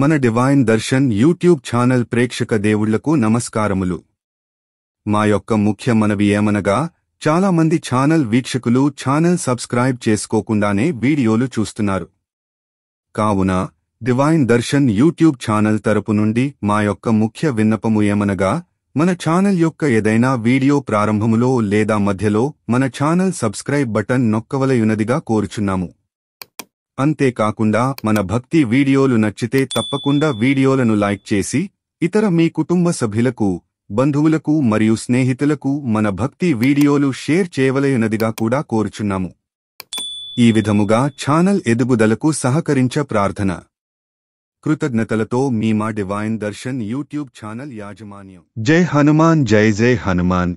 మన divine Darshan YouTube channel ప్రేక్షక దేవుళ్లకు నమస్కారములు. మా యొక్క ముఖ్య మనవి ఏమనగా, చాలా మంది ఛానల్ వీక్షకులు ఛానల్ సబ్స్క్రైబ్ చేసుకోకుండానే వీడియోలు చూస్తున్నారు. కావున డివైన్ దర్శన్ యూట్యూబ్ ఛానల్ తరపు నుండి మా యొక్క ముఖ్య విన్నపము ఏమనగా, మన ఛానల్ యొక్క ఏదైనా వీడియో ప్రారంభములో లేదా మధ్యలో మన ఛానల్ సబ్స్క్రైబ్ బటన్ నొక్కవలయునదిగా కోరుచున్నాము. అంతేకాకుండా మన భక్తి వీడియోలు నచ్చితే తప్పకుండా వీడియోలను లైక్ చేసి ఇతర మీ కుటుంబ సభ్యులకు, బంధువులకు మరియు స్నేహితులకు మన భక్తి వీడియోలు షేర్ చేయవలయునదిగా కూడా కోరుచున్నాము. ఈ విధముగా ఛానల్ ఎదుగుదలకు సహకరించ ప్రార్థన. కృతజ్ఞతలతో మీ మా డివైన్ దర్శన్ యూట్యూబ్ ఛానల్ యాజమాన్యం. జై హనుమాన్, జై జై హనుమాన్.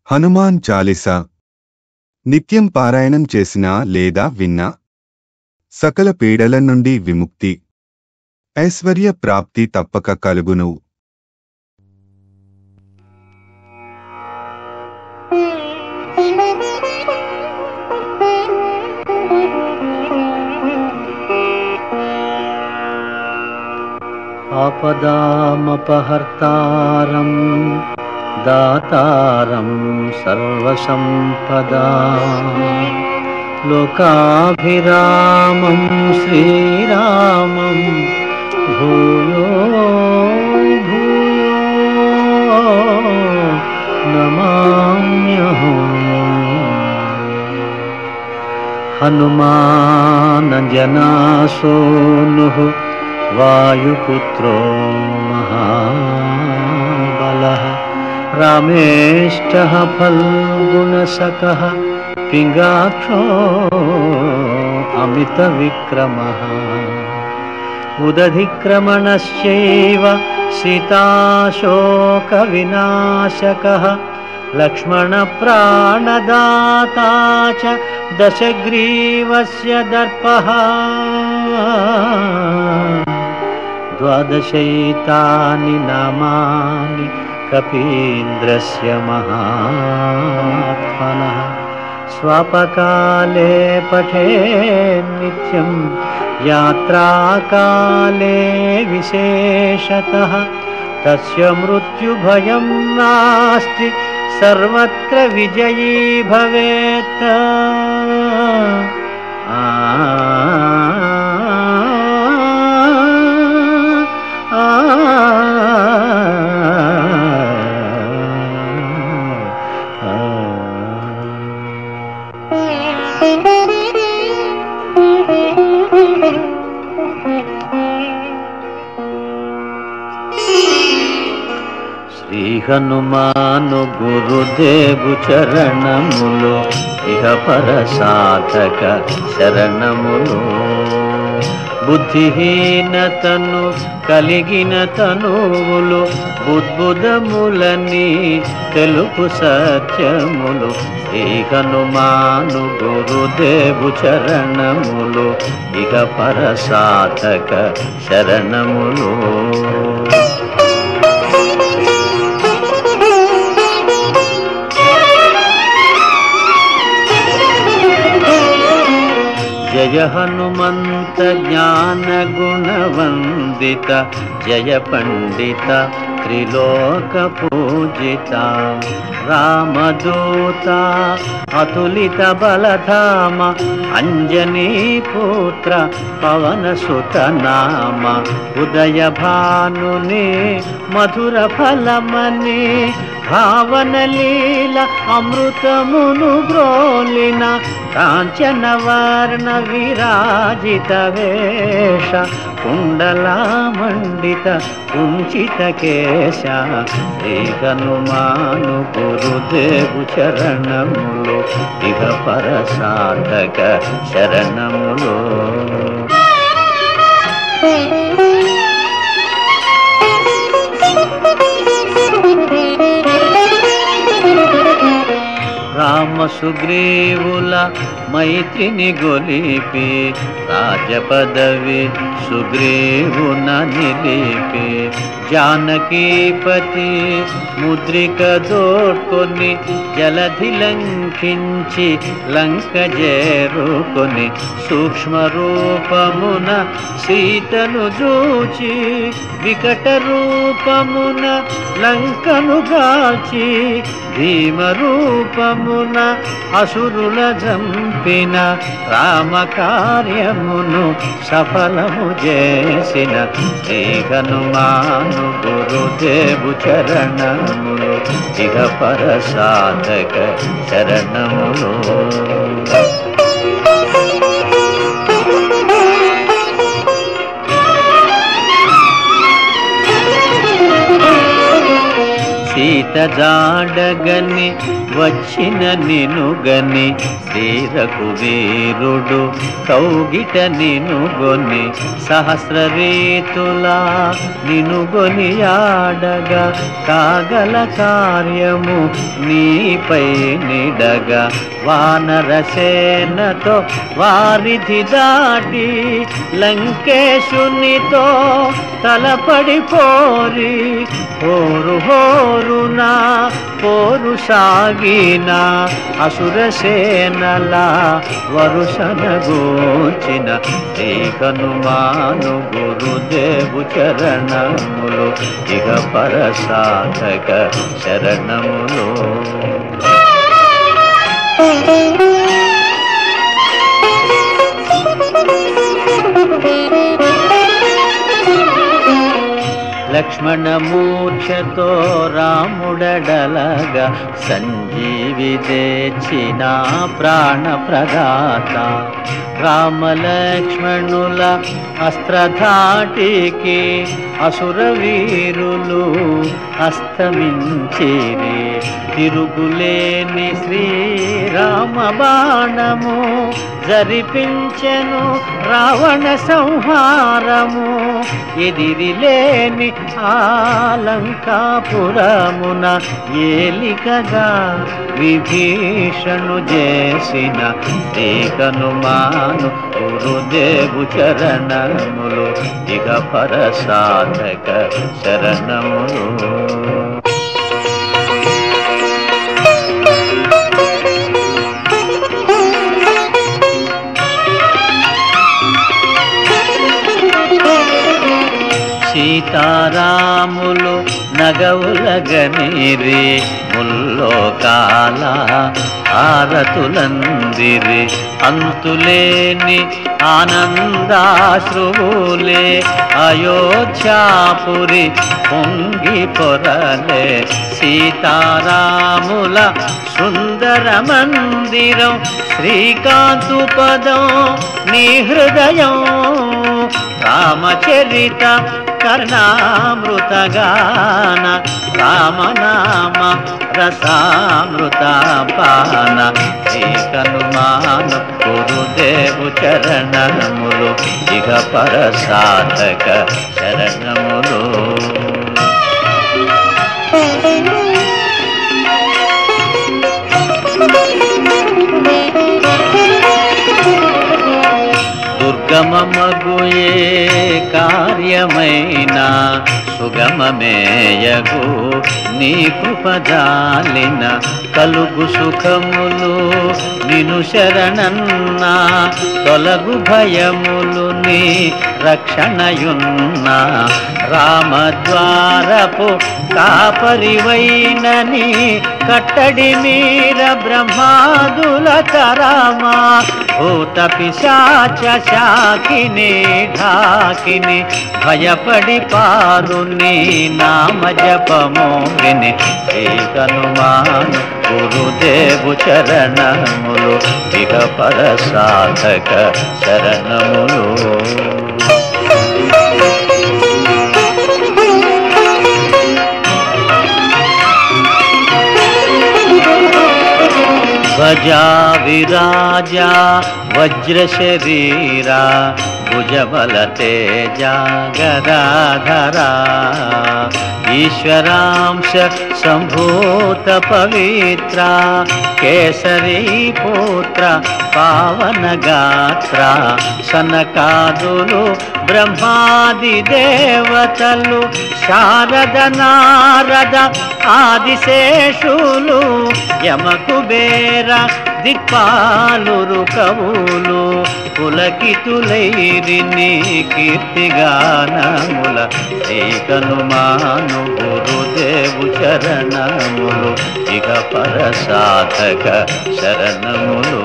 హనుమాన్ చాలీసా నిత్యం పారాయణం చేసినా లేదా విన్నా సకల పీడల నుండి విముక్తి, ఐశ్వర్య ప్రాప్తి తప్పక కలుగును. ఆపదామపహర్తారం దాతారం సర్వసంపదా లోకాభిరామం శ్రీరామం భూయో భూయో నమామ్యహం. హనుమానజనాసూనుః వాయుపుత్రో మహాబలః రామేష్టః ఫల్గుణసఖః పింగాక్షో అమితవిక్రమః ఉదధిక్రమణశ్చైవ సీతాశోకవినాశకః లక్ష్మణప్రాణదాతా చ దశగ్రీవస్య దర్పః ద్వాదశైతాని నామాని కపీంద్రస్య మహాత్మనః స్వాపకాలే పఠేన్ నిత్యం యాత్రాకాలే విశేషతః తస్య మృత్యుభయం నాస్తి సర్వత్ర విజయీ భవేత్. శ్రీ హనుమాను గురుదేవు చరణములు ఇహ పర సాధక శరణములు. బుద్ధిహీనతను కలిగిన తనువులు బుద్బుదములని తెలుపు సత్యములు. శ్రీ హనుమాను గురుదేవు చరణములు ఇహ పర సాధక శరణములు. జయ హనుమంత జ్ఞాన గుణవందిత జయ పండిత త్రిలోక పూజిత రామదూత అతులిత బలధామ అంజనీ పుత్ర పవన సుత నామ ఉదయ భానుని మధుర ఫలమని భావన లీల అమృతమును బ్రోలిన కాంచన వర్ణ విరాజిత వేష కుండలామండిత కుంచిత కేశ. శ్రీ హనుమాను గురుదేవు చరణములు ఇహ పర సాధక శరణములు. రామ సుగ్రీవుల మైత్రిని గొలిపి రాజపదవి సుగ్రీవున నిలిపి జానకీపతి ముద్రిక దోడ్కొని జలధి లంకించి లంక చేరుకొని సూక్ష్మ రూపమున సీతను చూచి వికట రూపమున లంకను గాల్చి భీమ రూపమున అసురుల జంపిన రామ కార్యమును సఫలము చేసిన శ్రీ హనుమాను గురుదేవు చరణములు ఇహ పర సాధక శరణములు. సీత జాడగని వచ్చిన నినుగని శ్రీ రఘువీరుడు కౌగిట నినుగొని సహస్ర రీతులా నినుగొని ఆడగా కాగల కార్యము నీపై నిడగా వానరసేనతో వారిధి దాటి లంకేశునితో తలపడిపోరి హోరు హోరునా పోరు సాగిన అసురసేనల వరుసన గోచిన శ్రీ హనుమాను గురుదేవు చరణములు ఇహ పర సాధక శరణములు. లక్ష్మణ మూర్ఛతో రాముడడలగా సంజీవి తెచ్చిన ప్రాణ ప్రదాత రామలక్ష్మణుల అస్త్రధాటికి అసుర వీరులు అస్తమించిరి తిరుగులేని శ్రీరామ బాణము జరిపించెను రావణ సంహారము ఎదిరిలేని ఆలంకాపురమున ఏలికగా విభీషణు చేసిన శ్రీ హనుమాను గురుదేవు చరణములు ఇహ పర సాధక శరణములు. సీతారాములు నగవులగనిరి ముల్లోకాల ఆరతులందిరి అంతులేని ఆనందాశ్రువులే అయోధ్యాపురి పొంగి పొరలే సీతారాముల సుందర మందిరం శ్రీకాంతు పదం నీ హృదయం రామచరిత కర్ణామృతగాన రామనామ రసామృత పాన శ్రీ హనుమాను గురుదేవు చరణములు ఇహ పర సాధక శరణములు. దుర్గమమగుయే కార్యమైన సుగమమేయగు నీ కృపజాలిన కలుగు సుఖములు నిను శరణన్నా తొలగు భయములు నీ రక్షణయున్నా రామద్వారపు కాపరివైనని కట్టడి మీర బ్రహ్మాదుల కరామా భూత పిశాచ శాకిని ఢాకిని భయపడి పారు నీ నామ జపము విని శ్రీ హనుమాను గురుదేవు చరణములు ఇహ పర సాధక శరణములు. ధ్వజా విరాజా వజ్ర శరీరా భుజబల తేజ గదాధరా ఈశ్వరాంశ సంభూత పవిత్ర కేసరీ పుత్ర పావన గాత్ర సనకాదులు బ్రహ్మాది దేవతలు శారద నారద ఆదిశేషులు యమకుబేర దిక్పాలురు కవులు పులకితులైరిని కీర్తిగానముల శ్రీకనుమాను గురుదేవు చరణములు ఇక పరసాధక శరణములు.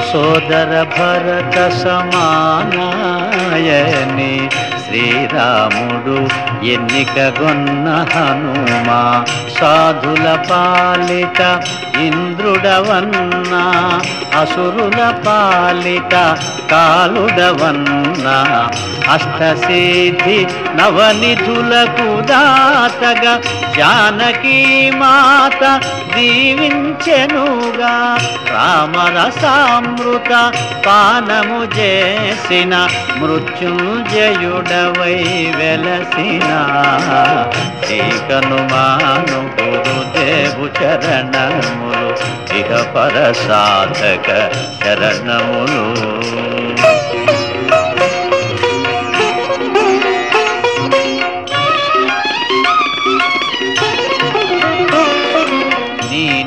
సోదర భరత సమానాయని శ్రీరాముడు ఎన్నికగొన్న హనుమా సాధుల పాలిట ఇంద్రుడవన్నా అసురుల పాలిట కాలుడవన్నా అష్టసిద్ధి నవనిధులకు దాతగా జానకీ మాత దీవించెనుగా రామరసామృత పానము చేసిన మృత్యుంజయుడవై వెలసిన శ్రీకనుమాను గురుదేవు చరణములు ఇహ పరసాధక శరణములు.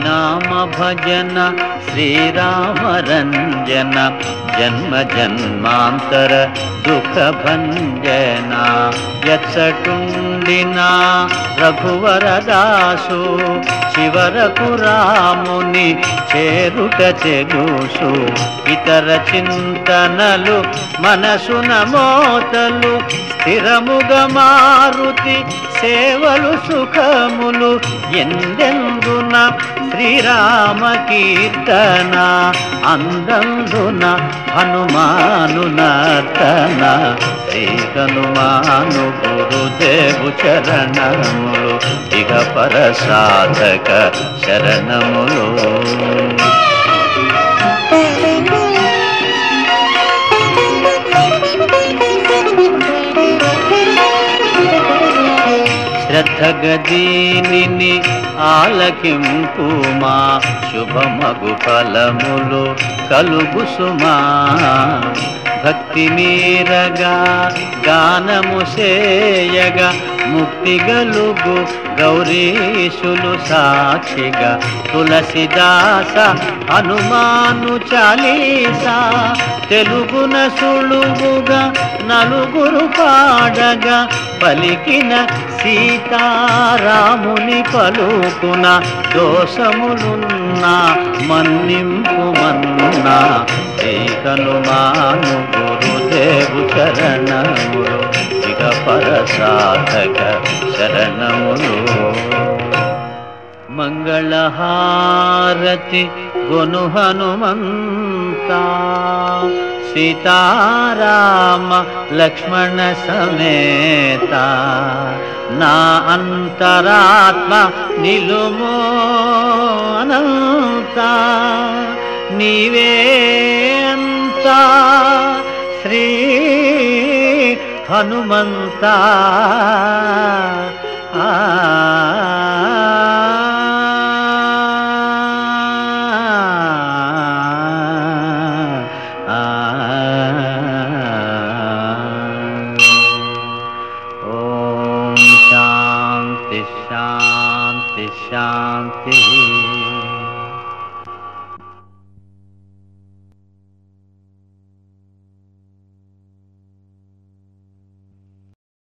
నామ భజన శ్రీరామరంజన జన్మ జన్మాంతర దుఃఖ భంజన యచ్చటుండినా రఘువరదాసు చివరకు రాముని చేరుట తెలుసు ఇతర చింతనలు మనసున మోతలు స్థిరముగా మారుతి సేవలు సుఖములు ఎందెందున శ్రీరామ కీర్తన అందందున హనుమాను నర్తన శ్రీ హనుమాను గురుదేవు చరణములు ఇక పరసాధక శరణములు. శ్రద్ధగదీనిని ఆలకింపుమా శుభమగు ఫలములు కలుగు సుమా భక్తి మీరగా గానము సేయగా ముక్తి గలుగు గౌరీశులు సాక్షిగా తులసిదాస హనుమాను చాలీసా తెలుగున సులువుగా నలుగురు పాడగా పలికిన సీతారాముని పలుకున దోషములున్నా మన్నింపుమన్నా శ్రీ హనుమాను గురుదేవు చరణములు ఇక పరసాధక శరణములు. మంగళహారతి గొను హనుమంతా సీతారామ లక్ష్మణ సమేత నా అంతరాత్మ నిలుమో అనంత నీవే అంతా శ్రీ హనుమంతా.